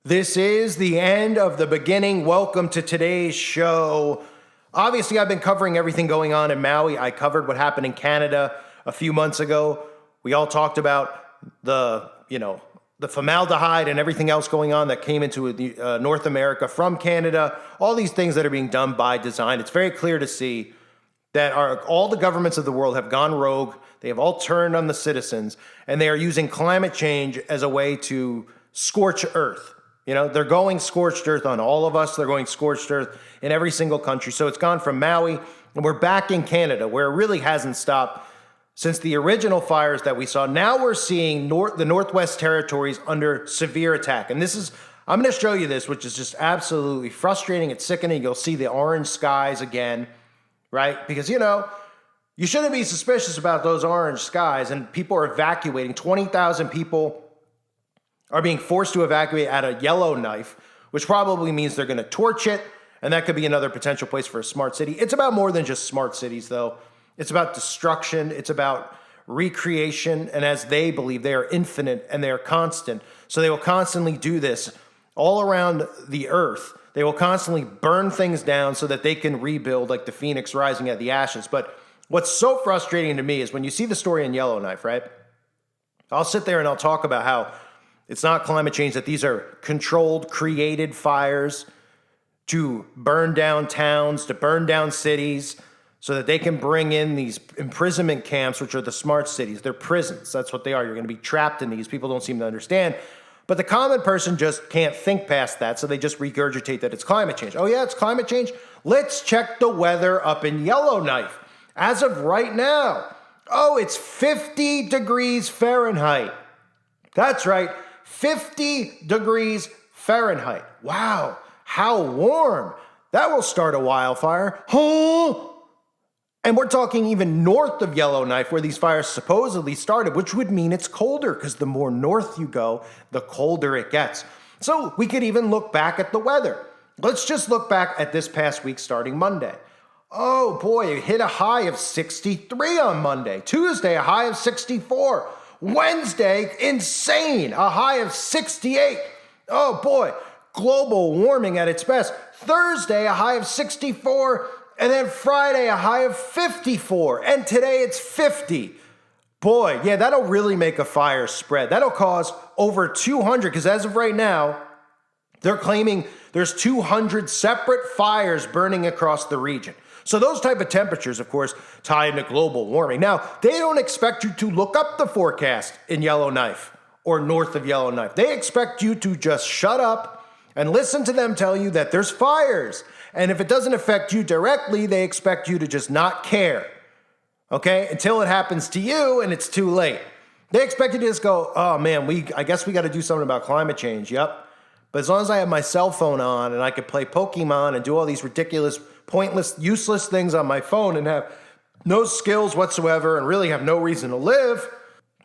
This is the end of the beginning. Welcome to today's show. Obviously, I've been covering everything going on in Maui. I covered what happened in Canada a few months ago. We all talked about the formaldehyde and everything else going on that came into North America from Canada. All these things that are being done by design. It's very clear to see that all the governments of the world have gone rogue. They have all turned on the citizens, and they are using climate change as a way to scorch earth. They're going scorched earth on all of us. They're going scorched earth in every single country. So it's gone from Maui, and we're back in Canada, where it really hasn't stopped since the original fires that we saw. Now we're seeing the Northwest Territories under severe attack. And I'm going to show you this, which is just absolutely frustrating. It's sickening. You'll see the orange skies again, right? Because, you shouldn't be suspicious about those orange skies, and people are evacuating. 20,000 people are being forced to evacuate at a Yellowknife, which probably means they're going to torch it, and that could be another potential place for a smart city. It's about more than just smart cities, though. It's about destruction. It's about recreation, and as they believe, they are infinite and they are constant. So they will constantly do this all around the earth. They will constantly burn things down so that they can rebuild, like the phoenix rising out of the ashes. But what's so frustrating to me is when you see the story in Yellowknife, right? I'll sit there and I'll talk about how it's not climate change, that these are controlled, created fires to burn down towns, to burn down cities, so that they can bring in these imprisonment camps, which are the smart cities. They're prisons. That's what they are. You're going to be trapped in these. People don't seem to understand. But the common person just can't think past that, so they just regurgitate that it's climate change. Oh, yeah, it's climate change? Let's check the weather up in Yellowknife. As of right now, it's 50 degrees Fahrenheit. That's right. 50 degrees Fahrenheit. Wow, how warm. That will start a wildfire. And we're talking even north of Yellowknife, where these fires supposedly started, which would mean it's colder, because the more north you go, the colder it gets. So we could even look back at the weather. Let's just look back at this past week starting Monday. Oh boy, it hit a high of 63 on Monday. Tuesday, a high of 64. Wednesday, insane, a high of 68. Oh boy, global warming at its best. Thursday, a high of 64, and then Friday, a high of 54, and today it's 50. Boy, yeah, that'll really make a fire spread. That'll cause over 200, because as of right now, they're claiming there's 200 separate fires burning across the region. So those type of temperatures, of course, tie into global warming. Now, they don't expect you to look up the forecast in Yellowknife or north of Yellowknife. They expect you to just shut up and listen to them tell you that there's fires. And if it doesn't affect you directly, they expect you to just not care, okay, until it happens to you and it's too late. They expect you to just go, oh man, I guess we got to do something about climate change. Yep. But as long as I have my cell phone on and I can play Pokemon and do all these ridiculous, pointless, useless things on my phone and have no skills whatsoever and really have no reason to live,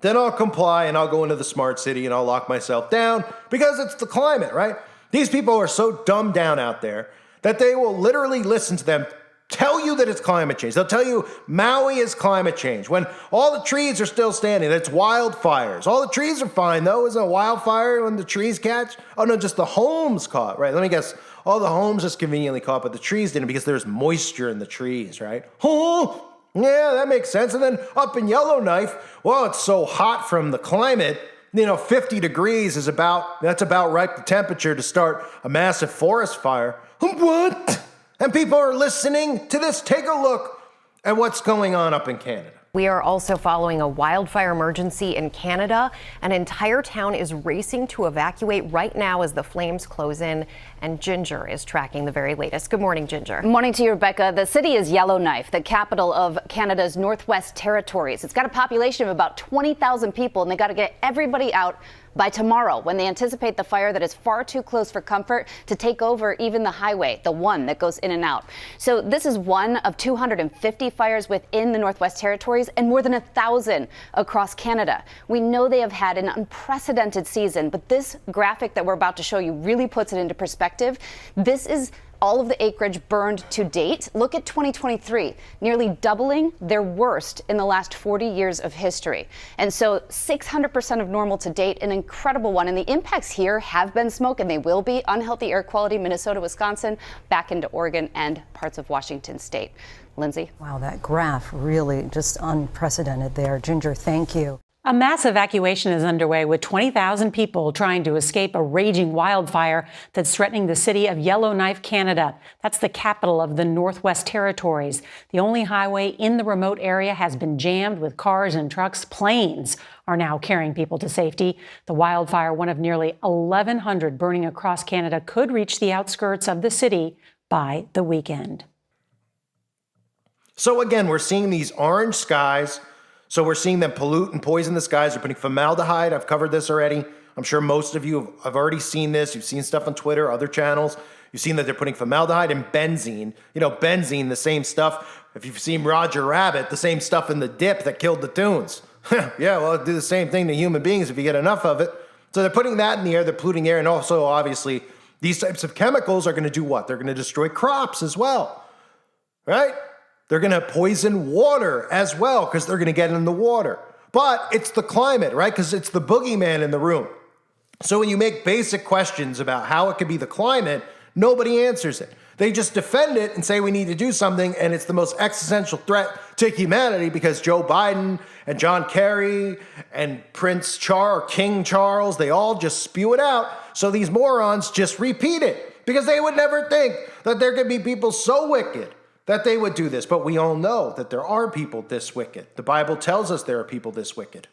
then I'll comply and I'll go into the smart city and I'll lock myself down, because it's the climate, right? These people are so dumbed down out there that they will literally listen to them tell you that it's climate change. They'll tell you Maui is climate change when all the trees are still standing. That's wildfires. All the trees are fine, though. Isn't a wildfire when the trees catch? Oh, no, just the homes caught, right? Let me guess. All the homes just conveniently caught, but the trees didn't, because there's moisture in the trees, right? Oh, yeah, that makes sense. And then up in Yellowknife, well, it's so hot from the climate. 50 degrees that's about right the temperature to start a massive forest fire. What? And people are listening to this. Take a look at what's going on up in Canada. We are also following a wildfire emergency in Canada. An entire town is racing to evacuate right now as the flames close in, and Ginger is tracking the very latest. Good morning, Ginger. Morning to you, Rebecca. The city is Yellowknife, the capital of Canada's Northwest Territories. It's got a population of about 20,000 people, and they got to get everybody out by tomorrow, when they anticipate the fire that is far too close for comfort to take over even the highway, the one that goes in and out. So this is one of 250 fires within the Northwest Territories and more than 1,000 across Canada. We know they have had an unprecedented season, but this graphic that we're about to show you really puts it into perspective. This is all of the acreage burned to date. Look at 2023, nearly doubling their worst in the last 40 years of history. And so 600% of normal to date, an incredible one. And the impacts here have been smoke, and they will be unhealthy air quality, Minnesota, Wisconsin, back into Oregon and parts of Washington state. Lindsay. Wow, that graph really just unprecedented there. Ginger, thank you. A mass evacuation is underway with 20,000 people trying to escape a raging wildfire that's threatening the city of Yellowknife, Canada. That's the capital of the Northwest Territories. The only highway in the remote area has been jammed with cars and trucks. Planes are now carrying people to safety. The wildfire, one of nearly 1,100 burning across Canada, could reach the outskirts of the city by the weekend. So again, we're seeing these orange skies. So we're seeing them pollute and poison the skies. They're putting formaldehyde. I've covered this already. I'm sure most of you have already seen this. You've seen stuff on Twitter, other channels. You've seen that they're putting formaldehyde and benzene. You know, benzene, the same stuff. If you've seen Roger Rabbit, the same stuff in the dip that killed the tunes. Yeah, well, it'll do the same thing to human beings if you get enough of it. So they're putting that in the air. They're polluting air. And also, obviously, these types of chemicals are going to do what? They're going to destroy crops as well, right? They're going to poison water as well because they're going to get in the water. But it's the climate, right? Because it's the boogeyman in the room. So when you make basic questions about how it could be the climate, nobody answers it. They just defend it and say we need to do something, and it's the most existential threat to humanity because Joe Biden and John Kerry and King Charles, they all just spew it out. So these morons just repeat it because they would never think that there could be people so wicked that they would do this. But we all know that there are people this wicked. The Bible tells us there are people this wicked.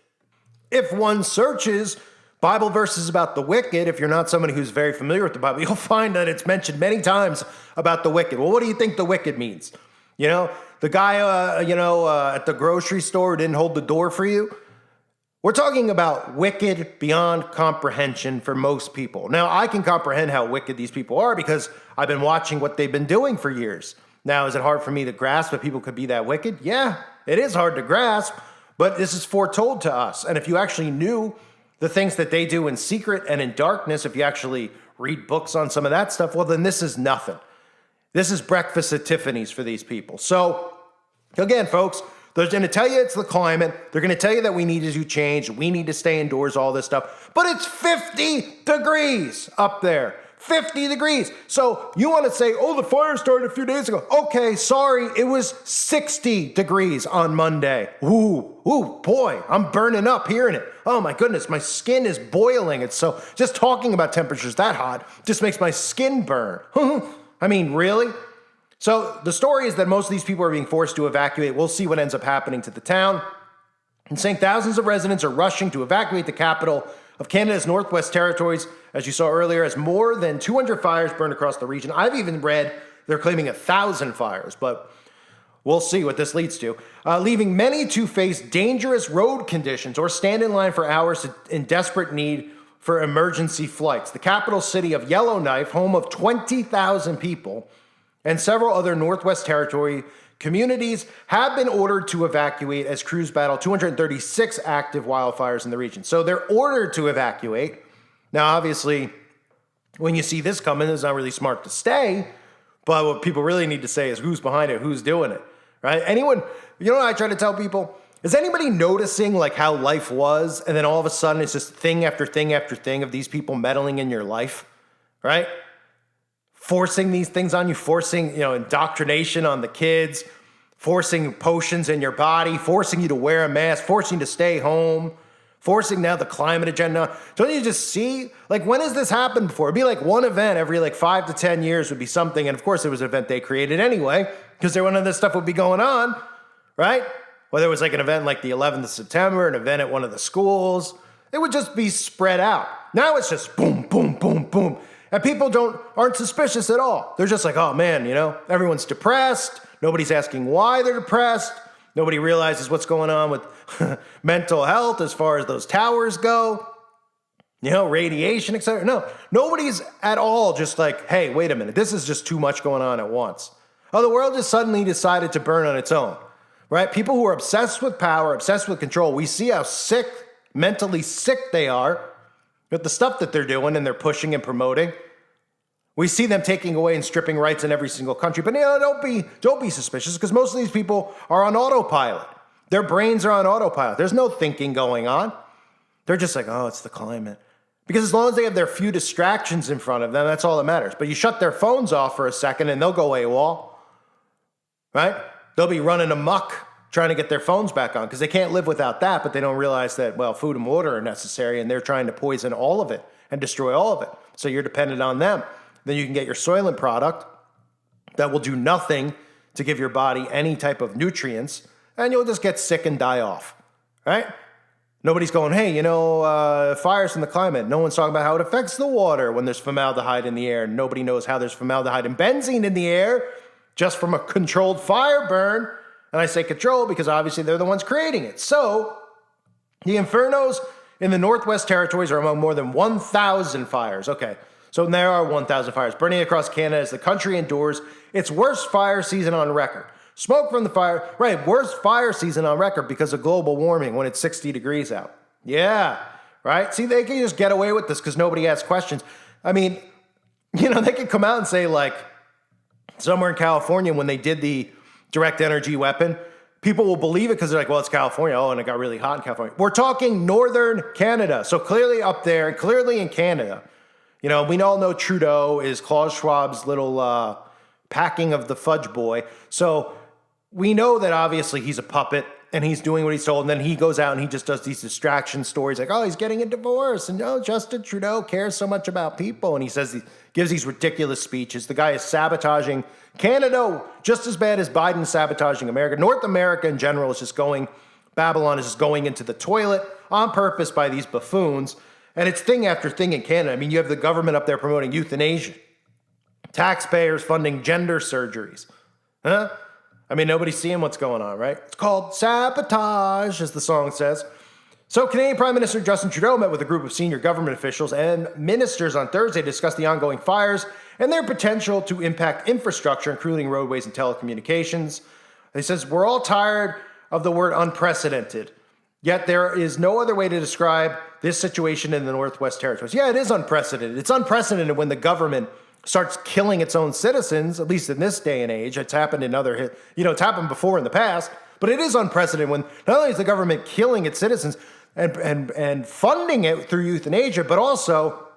If one searches Bible verses about the wicked, if you're not somebody who's very familiar with the Bible, you'll find that it's mentioned many times about the wicked. Well, what do you think the wicked means? You know, the guy, at the grocery store who didn't hold the door for you? We're talking about wicked beyond comprehension for most people. Now, I can comprehend how wicked these people are because I've been watching what they've been doing for years. Now, is it hard for me to grasp that people could be that wicked? Yeah, it is hard to grasp, but this is foretold to us. And if you actually knew the things that they do in secret and in darkness, if you actually read books on some of that stuff, well, then this is nothing. This is breakfast at Tiffany's for these people. So, again, folks, they're going to tell you it's the climate. They're going to tell you that we need to do change. We need to stay indoors, all this stuff. But it's 50 degrees up there. 50 degrees. So you want to say, oh, the fire started a few days ago. Okay, sorry, it was 60 degrees on Monday. Ooh, boy, I'm burning up hearing it. Oh my goodness, my skin is boiling. It's so, just talking about temperatures that hot just makes my skin burn. I mean, really? So the story is that most of these people are being forced to evacuate. We'll see what ends up happening to the town. And saying thousands of residents are rushing to evacuate the capital of Canada's Northwest Territories, as you saw earlier, as more than 200 fires burned across the region. I've even read they're claiming 1,000 fires, but we'll see what this leads to. Leaving many to face dangerous road conditions or stand in line for hours in desperate need for emergency flights. The capital city of Yellowknife, home of 20,000 people, and several other Northwest Territory communities have been ordered to evacuate as crews battle 236 active wildfires in the region. So they're ordered to evacuate. Now, obviously, when you see this coming, it's not really smart to stay. But what people really need to say is who's behind it, who's doing it, right? Anyone, you know what I try to tell people? Is anybody noticing like how life was, and then all of a sudden it's just thing after thing after thing of these people meddling in your life, right? Forcing these things on you, forcing, indoctrination on the kids, forcing potions in your body, forcing you to wear a mask, forcing you to stay home, forcing now the climate agenda. Don't you just see? Like, when has this happened before? It'd be like one event every 5 to 10 years would be something. And of course, it was an event they created anyway, because none of this stuff would be going on, right? Whether it was like an event like the 11th of September, an event at one of the schools, it would just be spread out. Now it's just boom, boom, boom, boom. And people aren't suspicious at all. They're just like, oh man, everyone's depressed. Nobody's asking why they're depressed. Nobody realizes what's going on with mental health as far as those towers go. Radiation, etc. No, nobody's at all just like, hey, wait a minute. This is just too much going on at once. Oh, the world just suddenly decided to burn on its own, right? People who are obsessed with power, obsessed with control, we see how mentally sick they are with the stuff that they're doing and they're pushing and promoting. We see them taking away and stripping rights in every single country. But don't be suspicious, because most of these people are on autopilot. Their brains are on autopilot. There's no thinking going on. They're just like, oh, it's the climate. Because as long as they have their few distractions in front of them, that's all that matters. But you shut their phones off for a second and they'll go AWOL, right? They'll be running amok trying to get their phones back on because they can't live without that, but they don't realize that, well, food and water are necessary and they're trying to poison all of it and destroy all of it. So you're dependent on them. Then you can get your Soylent product that will do nothing to give your body any type of nutrients, and you'll just get sick and die off, right? Nobody's going, hey, fires from the climate. No one's talking about how it affects the water when there's formaldehyde in the air. Nobody knows how there's formaldehyde and benzene in the air just from a controlled fire burn. And I say controlled because obviously they're the ones creating it. So the infernos in the Northwest Territories are among more than 1,000 fires. Okay, so there are 1,000 fires burning across Canada as the country endures its worst fire season on record. Smoke from the fire, right, worst fire season on record because of global warming when it's 60 degrees out. Yeah, right? See, they can just get away with this because nobody asks questions. I mean, they could come out and say, like, somewhere in California when they did the direct energy weapon, people will believe it because they're like, well, it's California. Oh, and it got really hot in California. We're talking northern Canada. So clearly up there, and clearly in Canada, we all know Trudeau is Klaus Schwab's little packing of the fudge boy. So we know that obviously he's a puppet and he's doing what he's told. And then he goes out and he just does these distraction stories like, oh, he's getting a divorce. And Justin Trudeau cares so much about people. And he gives these ridiculous speeches. The guy is sabotaging Canada just as bad as Biden sabotaging America. North America in general is just Babylon is just going into the toilet on purpose by these buffoons. And it's thing after thing in Canada. I mean, you have the government up there promoting euthanasia, taxpayers funding gender surgeries. Huh? I mean, nobody's seeing what's going on, right? It's called sabotage, as the song says. So Canadian Prime Minister Justin Trudeau met with a group of senior government officials and ministers on Thursday to discuss the ongoing fires and their potential to impact infrastructure, including roadways and telecommunications. He says, we're all tired of the word unprecedented, yet there is no other way to describe this situation in the Northwest Territories. Yeah, it is unprecedented. It's unprecedented when the government starts killing its own citizens, at least in this day and age. It's happened it's happened before in the past, but it is unprecedented when not only is the government killing its citizens and funding it through euthanasia, but also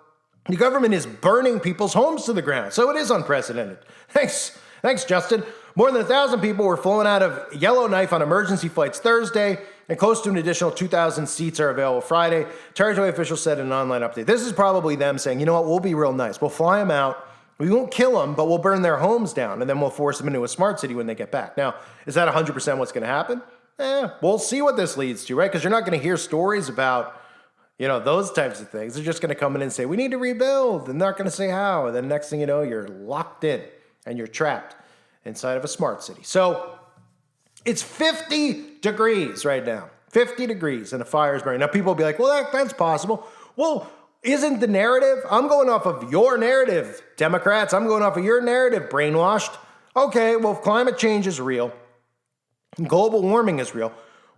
the government is burning people's homes to the ground. So it is unprecedented. Thanks, Justin. More than 1,000 people were flown out of Yellowknife on emergency flights Thursday, and close to an additional 2,000 seats are available Friday. Territory officials said in an online update. This is probably them saying, you know what, we'll be real nice. We'll fly them out. We won't kill them, but we'll burn their homes down, and then we'll force them into a smart city when they get back. Now, is that 100% what's going to happen? We'll see what this leads to, right? Because you're not going to hear stories about, those types of things. They're just going to come in and say, we need to rebuild, and they're not going to say how. And then next thing you know, you're locked in, and you're trapped inside of a smart city. So it's 50 degrees right now. 50 degrees, and a fire is burning. Now, people will be like, well, that's possible. Well, isn't the narrative? I'm going off of your narrative, Democrats. I'm going off of your narrative, brainwashed. Okay, well, if climate change is real, global warming is real,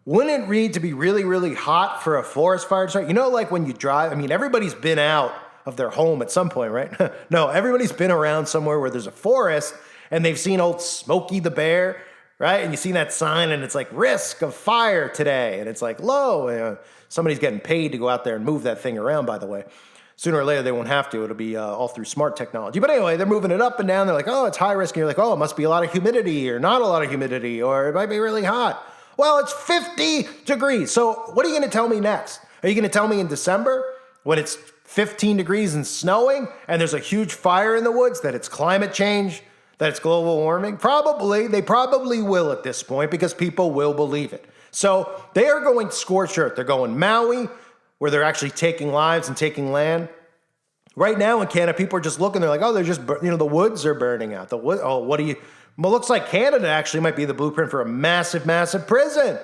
wouldn't it need to be really, really hot for a forest fire to start? Like when you drive, everybody's been out of their home at some point, right? No, everybody's been around somewhere where there's a forest and they've seen old Smokey the Bear, right? And you see that sign and it's like risk of fire today. And it's like low. Somebody's getting paid to go out there and move that thing around, by the way. Sooner or later, they won't have to. It'll be all through smart technology. But anyway, they're moving it up and down. They're like, oh, it's high risk. And you're like, oh, it must be a lot of humidity or not a lot of humidity, or it might be really hot. Well, it's 50 degrees. So what are you going to tell me next? Are you going to tell me in December when it's 15 degrees and snowing and there's a huge fire in the woods that it's climate change, that it's global warming? Probably. They probably will at this point because people will believe it. So they are going scorched earth. They're going Maui, where they're actually taking lives and taking land. Right now in Canada, people are just looking. They're like, oh, they're just, the woods are burning out. Well, looks like Canada actually might be the blueprint for a massive, massive prison.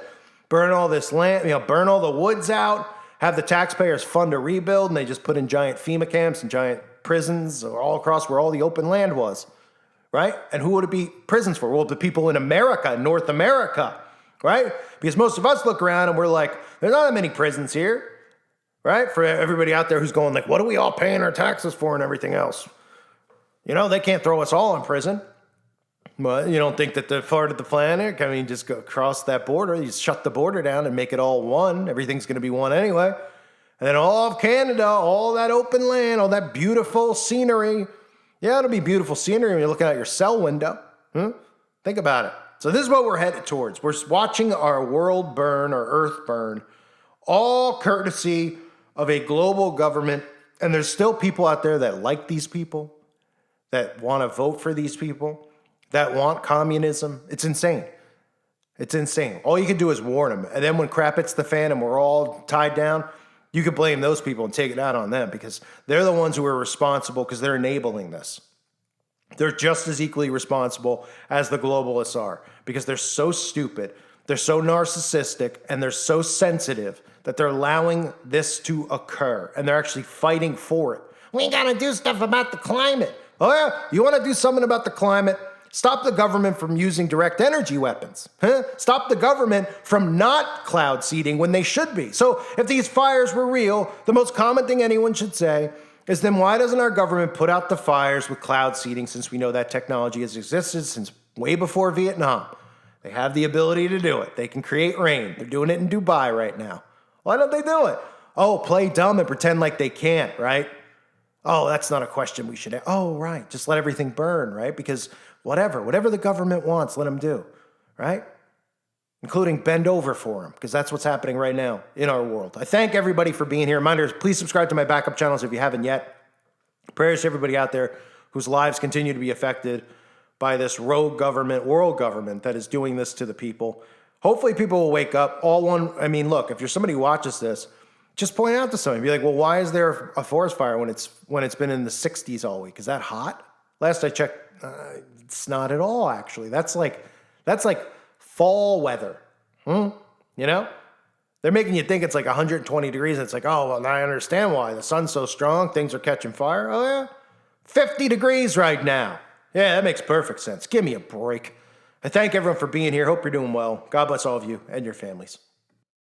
Burn all this land, burn all the woods out, have the taxpayers fund a rebuild, and they just put in giant FEMA camps and giant prisons all across where all the open land was, right? And who would it be prisons for? Well, the people in America, North America, right? Because most of us look around and we're like, there's not that many prisons here, right? For everybody out there who's going like, what are we all paying our taxes for and everything else? You know, they can't throw us all in prison. But you don't think that the part of the planet, I mean, just go across that border, you just shut the border down and make it all one. Everything's going to be one anyway. And then all of Canada, all that open land, all that beautiful scenery. Yeah, it'll be beautiful scenery when you're looking out your cell window. Think about it. So this is what we're headed towards. We're watching our world burn, our earth burn, all courtesy of a global government. And there's still people out there that like these people, that want to vote for these people, that want communism. It's insane. It's insane. All you can do is warn them. And then when crap hits the fan and we're all tied down, you can blame those people and take it out on them because they're the ones who are responsible because they're enabling this. They're just as equally responsible as the globalists are because they're so stupid, they're so narcissistic, and they're so sensitive that they're allowing this to occur. And they're actually fighting for it. We got to do stuff about the climate. Oh, yeah? You want to do something about the climate? Stop the government from using direct energy weapons. Stop the government from not cloud seeding when they should be. So if these fires were real, the most common thing anyone should say is then why doesn't our government put out the fires with cloud seeding since we know that technology has existed since way before Vietnam? They have the ability to do it. They can create rain. They're doing it in Dubai right now. Why don't they do it? Oh, play dumb and pretend like they can't, right? Oh, that's not a question we should ask. Oh, right. Just let everything burn, right? Because whatever the government wants, let them do, right? Including bend over for them, because that's what's happening right now in our world. I thank everybody for being here. Reminders, please subscribe to my backup channels if you haven't yet. Prayers to everybody out there whose lives continue to be affected by this rogue government, world government that is doing this to the people. Hopefully people will wake up. Look, if you're somebody who watches this, just point out to somebody. Be like, well, why is there a forest fire when it's been in the 60s all week? Is that hot? Last I checked, it's not at all, actually. That's like fall weather. You know? They're making you think it's like 120 degrees. And it's like, oh, well, now I understand why. The sun's so strong, things are catching fire. Oh, yeah? 50 degrees right now. Yeah, that makes perfect sense. Give me a break. I thank everyone for being here. Hope you're doing well. God bless all of you and your families.